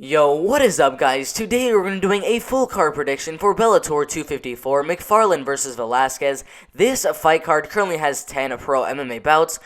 Yo, what is up, guys? Today we're going to be doing a full card prediction for Bellator 254, McFarlane versus Velasquez. This fight card currently has 10 pro MMA bouts.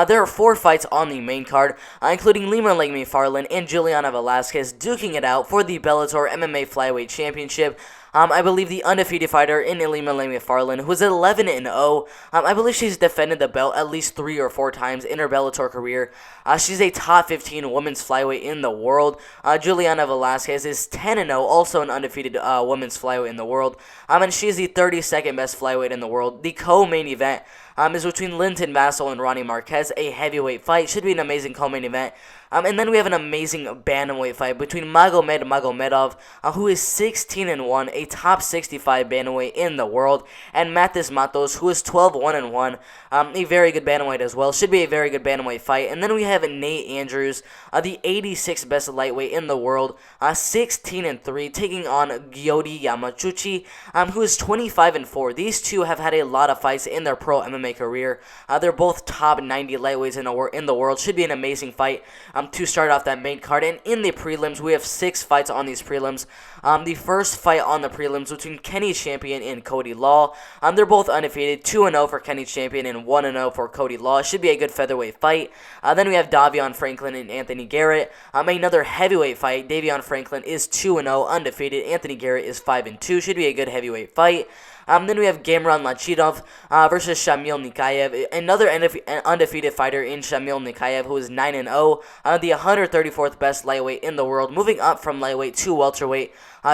There are 4 fights on the main card, including limaLei McFarlane and Julianna Velasquez duking it out for the Bellator MMA Flyweight Championship. I believe the undefeated fighter in limaLei McFarlane, who is 11-0. I believe she's defended the belt at least 3 or 4 times in her Bellator career. She's a top 15 women's flyweight in the world. Julianna Velasquez is 10-0, also an undefeated women's flyweight in the world. And she is the 32nd best flyweight in the world. The co-main event is between Linton, Vassell, and Ronnie Marquez, a heavyweight fight. Should be an amazing co-main event. And then we have an amazing bantamweight fight between Magomedov, who is 16-1, a top 65 bantamweight in the world, and Mathis Matos, who is 12-1-1, a very good bantamweight as well. Should be a very good bantamweight fight. And then we have Nate Andrews, the 86th best lightweight in the world, 16-3, taking on Cody Yamauchi, who is 25-4. These two have had a lot of fights in their pro MMA career. They're both top 90 lightweights in the world. Should be an amazing fight to start off that main card. And in the prelims, we have 6 fights on these prelims. The first fight on the prelims between Kenny Champion and Cody Law. They're both undefeated, 2-0 for Kenny Champion and 1-0 for Cody Law. Should be a good featherweight fight. Then we have Davion Franklin and Anthony Garrett. Another heavyweight fight. Davion Franklin is 2-0, undefeated. Anthony Garrett is 5-2. Should be a good heavyweight fight. Then we have Lachinov versus Shamil Nikaev, another undefeated fighter in Shamil Nikaev, who is 9-0, the 134th best lightweight in the world, moving up from lightweight to welterweight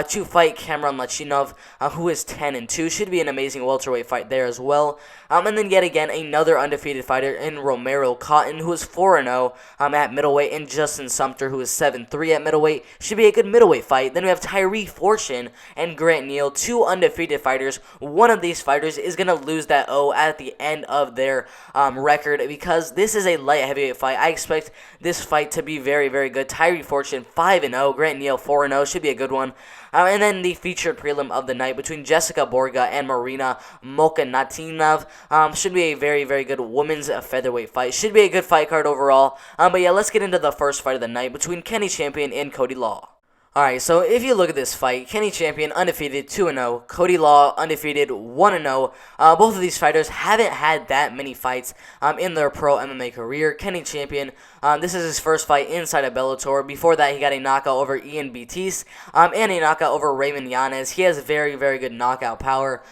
to fight Cameron Lachinov, who is 10-2. Should be an amazing welterweight fight there as well. And then yet again, another undefeated fighter in Romero Cotton, who is 4-0 at middleweight, and Justin Sumter, who is 7-3 at middleweight. Should be a good middleweight fight. Then we have Tyree Fortune and Grant Neal, 2 undefeated fighters. One of these fighters is going to lose that O at the end of their record, because this is a light heavyweight fight. I expect this fight to be very, very good. Tyree Fortune 5-0, Grant Neal 4-0. Should be a good one. And then the featured prelim of the night between Jessica Borga and Marina Mokanatinov. Should be a very, very good women's featherweight fight. Should be a good fight card overall. But yeah, let's get into the first fight of the night between Kenny Champion and Cody Law. Alright, so if you look at this fight, Kenny Champion undefeated 2-0, Cody Law undefeated 1-0. Both of these fighters haven't had that many fights in their pro MMA career. Kenny Champion, this is his first fight inside of Bellator. Before that, he got a knockout over Ian Betis and a knockout over Raymond Yanez. He has very, very good knockout power.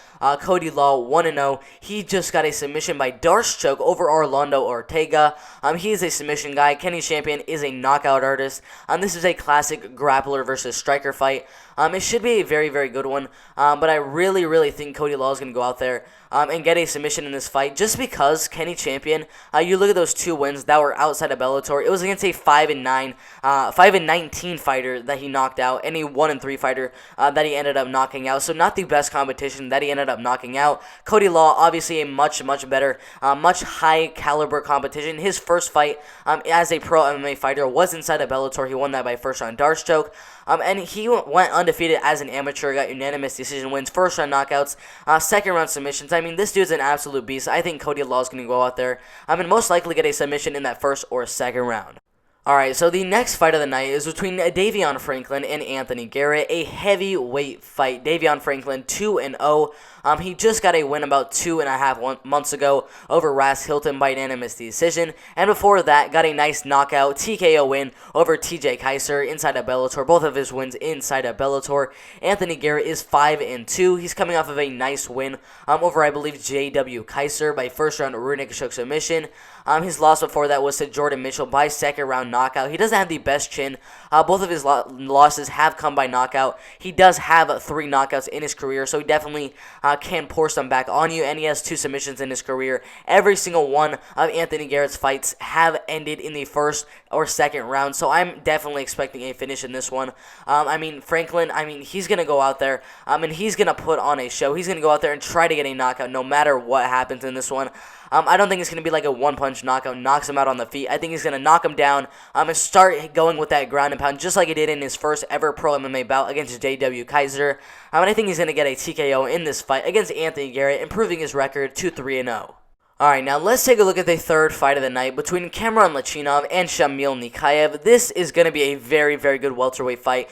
Cody Law 1-0. He just got a submission by Darce over Orlando Ortega. He is a submission guy. Kenny Champion is a knockout artist. This is a classic grappler versus striker fight. It should be a very, very good one, but I really, really think Cody Law is going to go out there and get a submission in this fight, just because Kenny Champion, you look at those 2 wins that were outside of Bellator, it was against a 5-19 fighter that he knocked out, and a 1-3 fighter that he ended up knocking out, so not the best competition that he ended up knocking out. Cody Law, obviously a much, much better, much high caliber competition. His first fight as a pro MMA fighter was inside of Bellator. He won that by first round Darce choke. And he went undefeated as an amateur, got unanimous decision wins, first round knockouts, second round submissions. I mean, this dude's an absolute beast. I think Cody Law is going to go out there and most likely get a submission in that first or second round. Alright, so the next fight of the night is between Davion Franklin and Anthony Garrett, a heavyweight fight. Davion Franklin 2-0. He just got a win about 2.5 months ago over Ras Hilton by unanimous decision, and before that got a nice knockout TKO win over TJ Kaiser inside of Bellator. Both of his wins inside of Bellator. Anthony Garrett is 5-2. He's coming off of a nice win over, I believe, JW Kaiser by first round Runic choke submission. His loss before that was to Jordan Mitchell by second round knockout. He doesn't have the best chin. Both of his losses have come by knockout. He does have 3 knockouts in his career, so he definitely can pour some back on you, and he has 2 submissions in his career. Every single one of Anthony Garrett's fights have ended in the first or second round, so I'm definitely expecting a finish in this one. Franklin, he's going to go out there, and he's going to put on a show. He's going to go out there and try to get a knockout no matter what happens in this one. I don't think it's going to be like a one-punch knockout, knocks him out on the feet. I think he's going to knock him down and start going with that ground and pound, just like he did in his first ever pro MMA bout against JW Kaiser. And I think he's going to get a TKO in this fight against Anthony Garrett, improving his record to 3-0. Alright, now let's take a look at the third fight of the night between Cameron Lachinov and Shamil Nikaev. This is going to be a very, very good welterweight fight.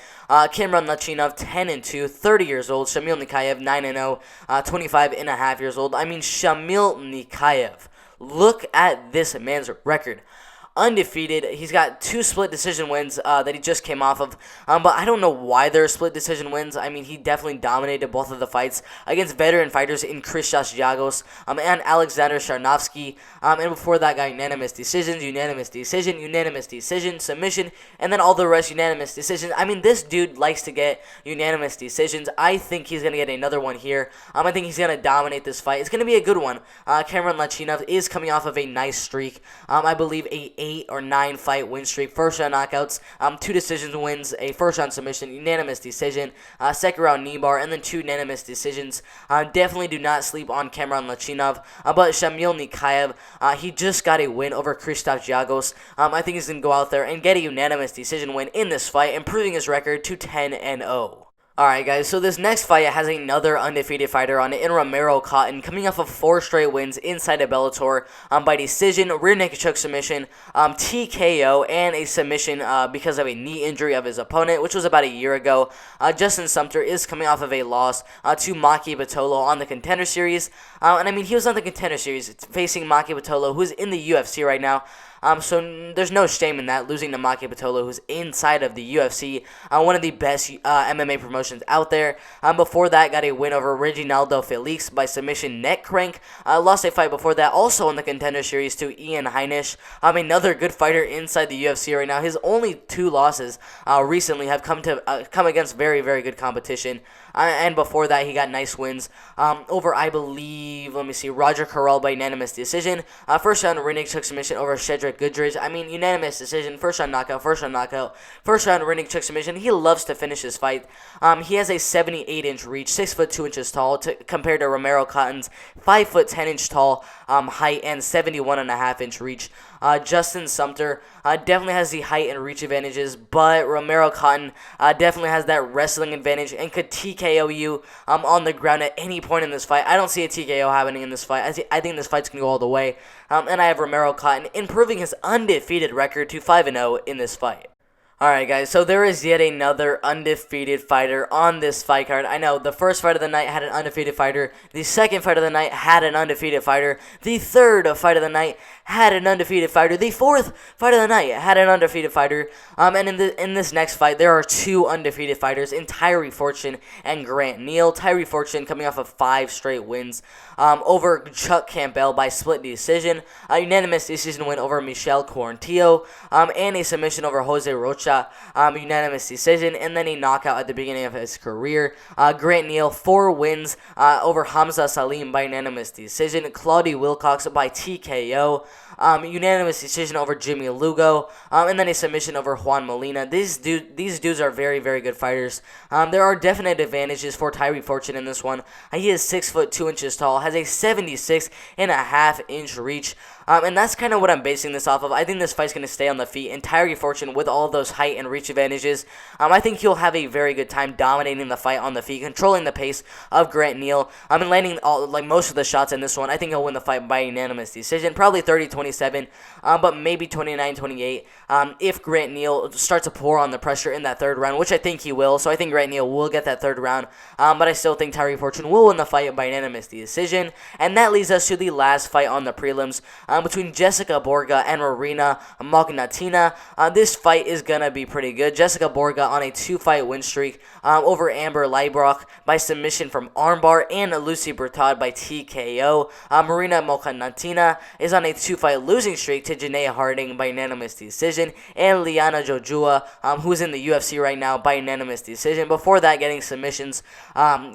Cameron Lachinov, 10-2, 30 years old. Shamil Nikaev, 9-0, 25 and a half years old. I mean, Shamil Nikaev, look at this man's record. Undefeated. He's got 2 split decision wins that he just came off of. But I don't know why they're split decision wins. I mean, he definitely dominated both of the fights against veteran fighters in Christos Giagos and Alexander Sharnovsky. And before that, got unanimous decisions, unanimous decision, submission, and then all the rest unanimous decisions. I mean, this dude likes to get unanimous decisions. I think he's going to get another one here. I think he's going to dominate this fight. It's going to be a good one. Cameron Lachinov is coming off of a nice streak. I believe a 8 or 9 fight win streak, first round knockouts, 2 decisions wins, a first round submission, unanimous decision, second round knee bar, and then 2 unanimous decisions. Definitely do not sleep on Cameron Lachinov. But Shamil Nikaev, he just got a win over Christos Giagos. I think he's going to go out there and get a unanimous decision win in this fight, improving his record to 10-0. Alright guys, so this next fight has another undefeated fighter on it in Romero Cotton, coming off of 4 straight wins inside of Bellator by decision, rear naked choke submission, TKO, and a submission because of a knee injury of his opponent, which was about a year ago. Justin Sumter is coming off of a loss to Maki Batolo on the Contender Series, and I mean, he was on the Contender Series facing Maki Batolo, who's in the UFC right now. So there's no shame in that, losing to Maki Batolo, who's inside of the UFC, one of the best MMA promotions out there. Before that, got a win over Reginaldo Felix by submission neck crank. Lost a fight before that, also in the Contender Series, to Ian Heinisch, another good fighter inside the UFC right now. His only 2 losses recently have come against very, very good competition. And before that, he got nice wins over, I believe, Roger Kirill by unanimous decision. First round rear naked choke submission over Shedrick Goodridge. I mean, unanimous decision, first round knockout, first round rear naked choke submission. He loves to finish his fight. He has a 78-inch reach, 6 foot 2 inches tall, compared to Romero Cotton's 5 foot 10 inch tall height and 71.5-inch reach. Justin Sumter definitely has the height and reach advantages, but Romero Cotton definitely has that wrestling advantage and could TKO you on the ground at any point in this fight. I don't see a TKO happening in this fight. I think this fight's going to go all the way. And I have Romero Cotton improving his undefeated record to 5-0 in this fight. Alright guys, so there is yet another undefeated fighter on this fight card. I know, the first fight of the night had an undefeated fighter, the second fight of the night had an undefeated fighter, the third fight of the night had an undefeated fighter, the fourth fight of the night had an undefeated fighter, and in this next fight, there are 2 undefeated fighters in Tyree Fortune and Grant Neal. Tyree Fortune coming off of 5 straight wins over Chuck Campbell by split decision, a unanimous decision win over Michel Quarantillo, and a submission over Jose Rocha, unanimous decision, and then a knockout at the beginning of his career. Grant Neal, 4 wins over Hamza Salim by unanimous decision, Claudia Wilcox by TKO, unanimous decision over Jimmy Lugo, and then a submission over Juan Molina. These dudes are very, very good fighters. There are definite advantages for Tyree Fortune in this one. He is 6 foot 2 inches tall, has a 76.5-inch reach. And that's kind of what I'm basing this off of. I think this fight's going to stay on the feet, and Tyree Fortune, with all of those height and reach advantages, I think he'll have a very good time dominating the fight on the feet, controlling the pace of Grant Neal, and landing most of the shots in this one. I think he'll win the fight by unanimous decision, probably 30-27, but maybe 29-28, if Grant Neal starts to pour on the pressure in that third round, which I think he will. So I think Grant Neal will get that third round, but I still think Tyree Fortune will win the fight by unanimous decision. And that leads us to the last fight on the prelims, between Jessica Borga and Marina Mognatina. This fight is going to be pretty good. Jessica Borga on a 2-fight win streak over Amber Leibrock by submission from armbar, and Lucy Bertad by TKO. Marina Mognatina is on a 2-fight losing streak to Janae Harding by unanimous decision, and Liana Jojua, who's in the UFC right now, by unanimous decision. Before that, getting submissions,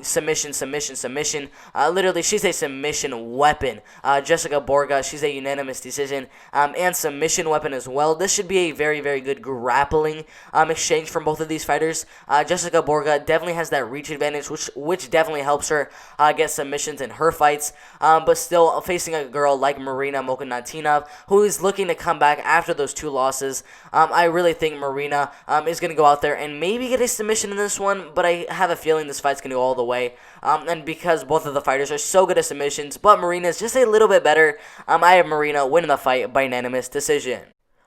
submission. Literally, she's a submission weapon. Jessica Borga, she's a unanimous decision and submission weapon as well. This should be a very, very good grappling grappling exchange from both of these fighters. Jessica Borga definitely has that reach advantage, which definitely helps her get submissions in her fights. But still, facing a girl like Marina Mokhnatinov, who is looking to come back after those 2 losses, I really think Marina is going to go out there and maybe get a submission in this one, but I have a feeling this fight's going to go all the way. And because both of the fighters are so good at submissions, but Marina is just a little bit better, I have Marina winning the fight by unanimous decision.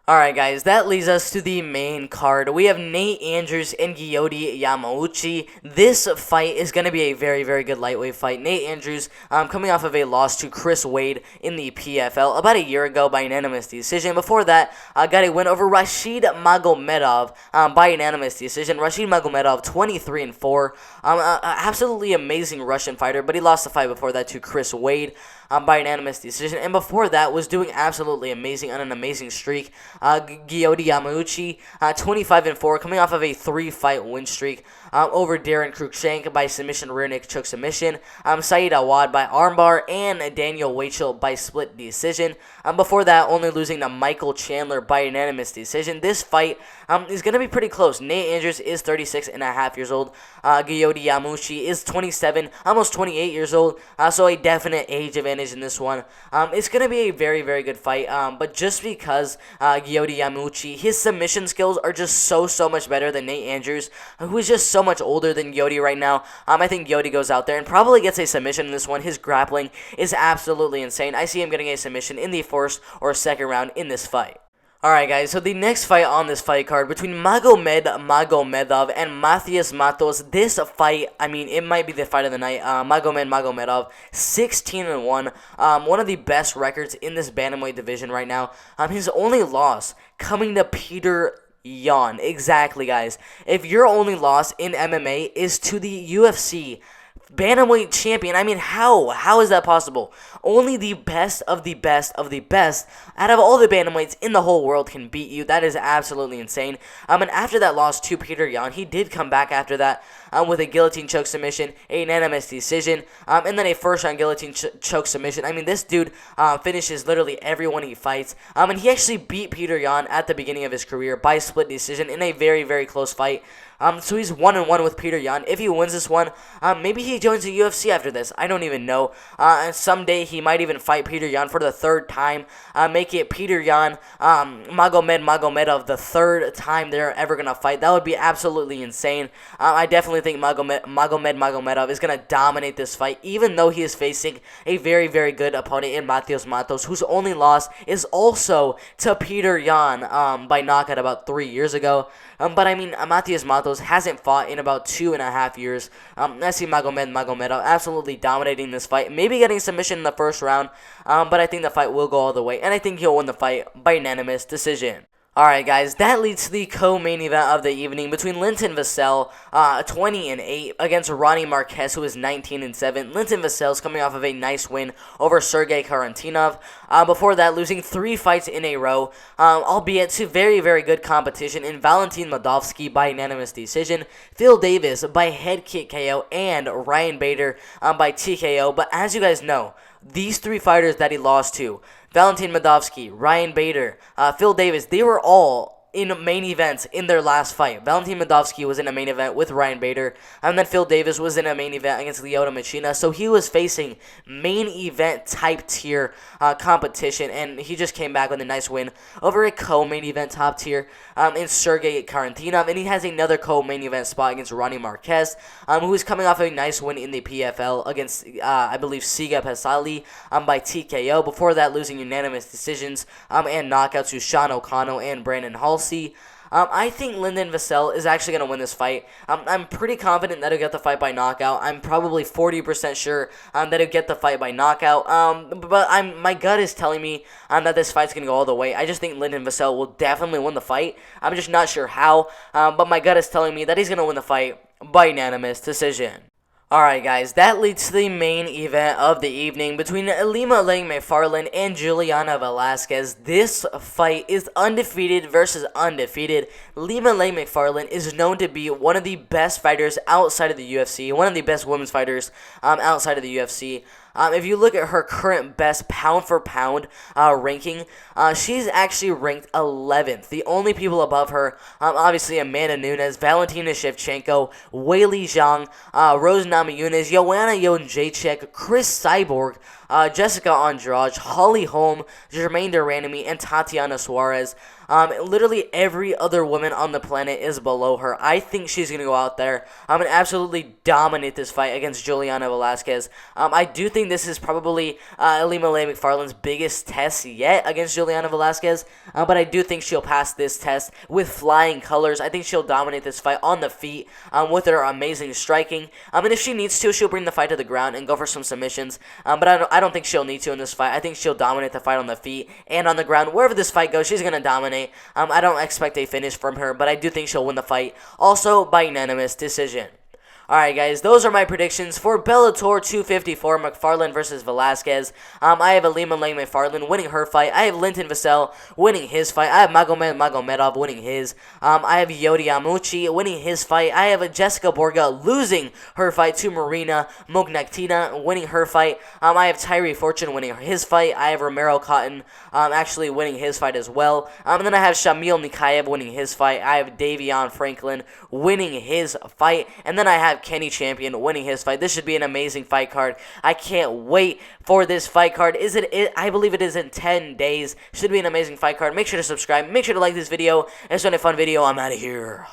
Alright guys, that leads us to the main card. We have Nate Andrews and Gioti Yamauchi. This fight is going to be a very, very good lightweight fight. Nate Andrews coming off of a loss to Chris Wade in the PFL about a year ago by unanimous decision. Before that, got a win over Rashid Magomedov by unanimous decision. Rashid Magomedov, 23-4. Absolutely amazing Russian fighter, but he lost the fight before that to Chris Wade by unanimous decision. And before that was doing absolutely amazing on an amazing streak. Gioti Yamauchi, 25-4, coming off of a 3-fight win streak over Darren Cruikshank by submission, rear naked choke submission, Saeed Awad by armbar, and Daniel Weichel by split decision. Before that, only losing to Michael Chandler by unanimous decision. This fight is going to be pretty close. Nate Andrews is 36.5 years old. Gioti Yamauchi is 27, almost 28 years old, so a definite age advantage in this one. It's going to be a very, very good fight, but just because Gioti Yamauchi, his submission skills are just so much better than Nate Andrews, who is just so much older than Gioti right now. I think Gioti goes out there and probably gets a submission in this one. His grappling is absolutely insane. I see him getting a submission in the first or second round in this fight. Alright guys, so the next fight on this fight card between Magomed Magomedov and Matthias Matos. This fight, I mean, it might be the fight of the night. Magomed Magomedov, 16-1. One of the best records in this bantamweight division right now. His only loss coming to Peter Yan. Exactly, guys. If your only loss in MMA is to the UFC bantamweight champion, I mean, how is that possible? Only the best of the best of the best out of all the bantamweights in the whole world can beat you. That is absolutely insane. And after that loss to Peter Yan, he did come back after that with a guillotine choke submission, a unanimous decision, and then a first-round guillotine choke submission. I mean, this dude finishes literally everyone he fights. And he actually beat Peter Yan at the beginning of his career by split decision in a very, very close fight. So he's 1-1 with Peter Yan. If he wins this one, maybe he joins the UFC after this. I don't even know. And someday he might even fight Peter Yan for the 3rd time. Make it Peter Yan, Magomed Magomedov, the 3rd time they're ever going to fight. That would be absolutely insane. I definitely think Magomed Magomedov is going to dominate this fight, even though he is facing a very, very good opponent in Matthias Matos, whose only loss is also to Peter Yan by knockout about 3 years ago. But I mean, Matthias Matos hasn't fought in about 2.5 years. I see Magomed Magomedov absolutely dominating this fight, maybe getting submission in the first round, but I think the fight will go all the way, and I think he'll win the fight by unanimous decision. Alright guys, that leads to the co-main event of the evening between Linton Vassell, 20-8, against Ronnie Marquez, who is 19-7. Linton Vassell is coming off of a nice win over Sergey Karantinov. Before that, losing 3 fights in a row, albeit to very, very good competition in Valentin Madovsky by unanimous decision, Phil Davis by head kick KO, and Ryan Bader by TKO. But as you guys know, these 3 fighters that he lost to, Valentin Madovsky, Ryan Bader, Phil Davis, they were all in main events in their last fight. Valentin Madovsky was in a main event with Ryan Bader, and then Phil Davis was in a main event against Lyoto Machina, so he was facing main event type tier competition, and he just came back with a nice win over a co-main event top tier in Sergey Karantinov, and he has another co-main event spot against Ronnie Marquez, who is coming off a nice win in the PFL against, I believe, Siga Pasali by TKO. Before that, losing unanimous decisions and knockouts to Sean O'Connell and Brandon Halsey. I think Linton Vassell is actually going to win this fight. I'm pretty confident that he'll get the fight by knockout. I'm probably 40% sure that he'll get the fight by knockout. But my gut is telling me that this fight's going to go all the way. I just think Linton Vassell will definitely win the fight. I'm just not sure how. But my gut is telling me that he's going to win the fight by unanimous decision. Alright guys, that leads to the main event of the evening between limaLei Macfarlane and Julianna Velasquez. This fight is undefeated versus undefeated. limaLei Macfarlane is known to be one of the best fighters outside of the UFC, one of the best women's fighters outside of the UFC. If you look at her current best pound for pound ranking, she's actually ranked 11th. The only people above her, obviously Amanda Nunes, Valentina Shevchenko, Weili Zhang, Rose Namajunas, Joanna Jędrzejczyk, Chris Cyborg, Jessica Andrade, Holly Holm, Jermaine Durandamy, and Tatiana Suarez. Literally every other woman on the planet is below her. I think she's going to go out there and absolutely dominate this fight against Julianna Velasquez. I do think this is probably limaLei Macfarlane's biggest test yet against Julianna Velasquez, but I do think she'll pass this test with flying colors. I think she'll dominate this fight on the feet with her amazing striking. And if she needs to, she'll bring the fight to the ground and go for some submissions. But I don't think she'll need to in this fight. I think she'll dominate the fight on the feet and on the ground. Wherever this fight goes, she's going to dominate. I don't expect a finish from her, but I do think she'll win the fight, also by unanimous decision. Alright guys, those are my predictions for Bellator 254, Macfarlane versus Velasquez. I have a limaLei Macfarlane winning her fight. I have Linton Vassell winning his fight. I have Magomedov winning his. I have Yamauchi winning his fight. I have Jessica Borga losing her fight to Marina Mognaktina winning her fight. I have Tyree Fortune winning his fight. I have Romero Cotton actually winning his fight as well. And then I have Shamil Nikayev winning his fight. I have Davion Franklin winning his fight. And then I have Kenny Champion winning his fight. This should be an amazing fight card. I can't wait for this fight card. I believe it is in 10 days. Should be an amazing fight card. Make sure to subscribe. Make sure to like this video. It's been a fun video. I'm out of here.